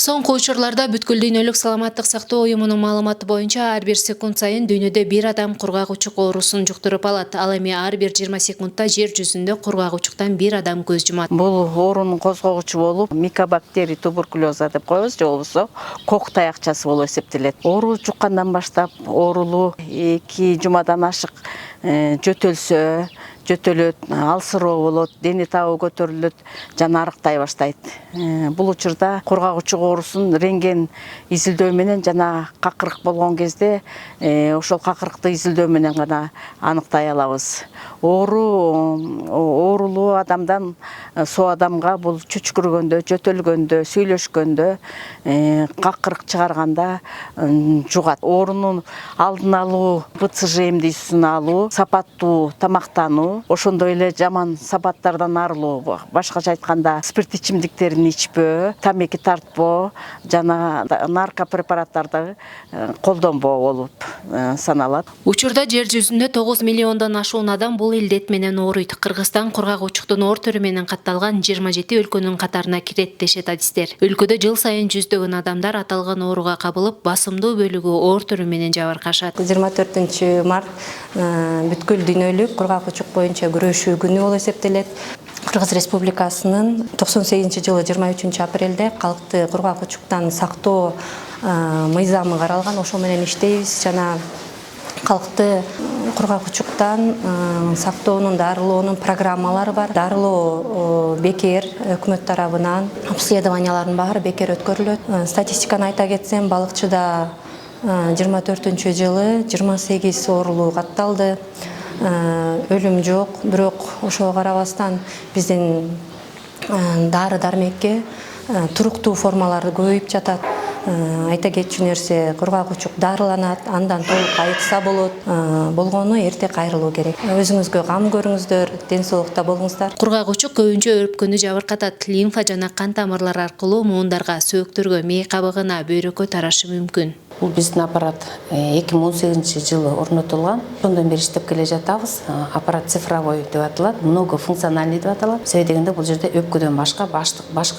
Соңку учурларда бүткүл дүйнөлүк саламаттык сактоо уюмунун маалыматы боюнча ар бир секунд сайын дүйнөдө бир адам кургак-учук оорусун жуктуруп алат. Ал эми ар бир 20 секундта жер жүзүндө кургак-учуктан бир адам көз жумат. Бул оорунун козгогучу болуп, микобактерий туберкулеза деп коебуз, же болбосо кок таякчасы болуп эсептелет. Оору жуккандан баштап оорулуу 2 жумадан ашык жөтөлөт, алсыроо болот, дене табы көтөрүлөт, жана арыктай баштайт. Бул учурда кургак-учук оорусун рентген изилдөө менен жана какырык болгон кезде ошол какырыкты изилдөө менен гана аныктай алабыз. Оорулуу адамдан соо адамга бул чүчкүргөндө, жөтөлгөндө, сүйлөшкөндө, какырык чыгарганда жугат. Оорунун алдын алуу, БЦЖ эмдүүсүн алуу, сапаттуу тамактануу, ошондой эле жаман сапаттардан арылуу, башкача айтканда спирт ичимдиктерин ичпөө, тамеки тартпоо жана наркопрепараттарды колдонбоо болуп саналат. Учурда жер жүзүндө 9 миллиондон ашуун адам бул илдет менен ооруйт. Кыргызстан кургак-учуктун оор түрү менен катталган 27 өлкөнүн катарына кирет дешет адистер. Өлкөдө жыл сайын жүздөгөн адамдар аталган ооруга кабылып, басымдуу бөлүгү оор түрү менен жабыркашат. 24 март бүткүл дүйнөлүк кургак-учук боюнча күрөшүү күнү болуп эсептелет. Кыргыз Республикасынын 98-жылы 23 апрелде калкты кургак-учуктан сактоо мыйзамы каралган. Ошол менен иштейбиз жана калкты кургак-учуктан сактоонун, дарылоонун программалары бар. Дарылоо бекер өкмөт тарабынан, обследованиялардын баары бекер өткөрүлөт. Статистиканы айта кетсем, балыкчыда 24-жылы 28 оорулуу катталды. Өлүм жок, бирок ошого карабастан биздин дары-дармекке туруктуу формалары көбөйүп жатат. Айта кетчү нерсе, кургак-учук дарыланат, андан толук айыкса болот. Болгону эрте кайрылуу керек. Өзүңүзгө кам көрүңүздөр, ден соолукта болуңуздар. Кургак-учук көбүнчө өрүпкөнү жабыркатат. Лимфа жана кан тамырлар аркылуу муундарга, сөөктөргө, мээ кабыгына, бөйрөккө тарашы мүмкүн. Бул биздин аппарат 2018-жылы орнотулган. Ошондон бери иштеп келе жатабыз. Аппарат цифровой деп аталат, многофункциональный деп аталат. Себеби дегенде бул жерде өпкөдөн башка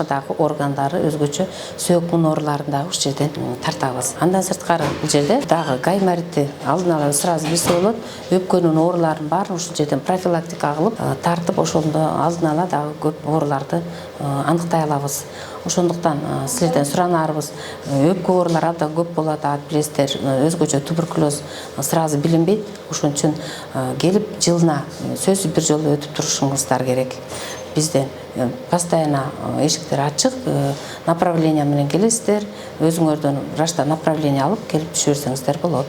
дагы органдары, өзгөчө сөөк муун ооруларын дагы ушул жерден тартабыз. Андан сырткары бул жерде дагы гайморитти алдын ала сразу билсе болот. Өпкөнүн ооруларын баарын ушул жерден профилактика кылып, тартып, ошондо алдын ала дагы көп ооруларды аныктай алабыз. Ошондуктан силерден суранарыбыз, өпкө оорулары абдан көп болот, билесиздер, өзгөчө туберкулез сразу билинбейт. Ошон үчүн келип жылына сөзсүз бир жолу өтүп турушуңуздар керек. Бизден постоянно эшиктер ачык, направление менен келесиздер, өзүңөрдөн врачтан направление алып келип түшө берсеңиздер болот.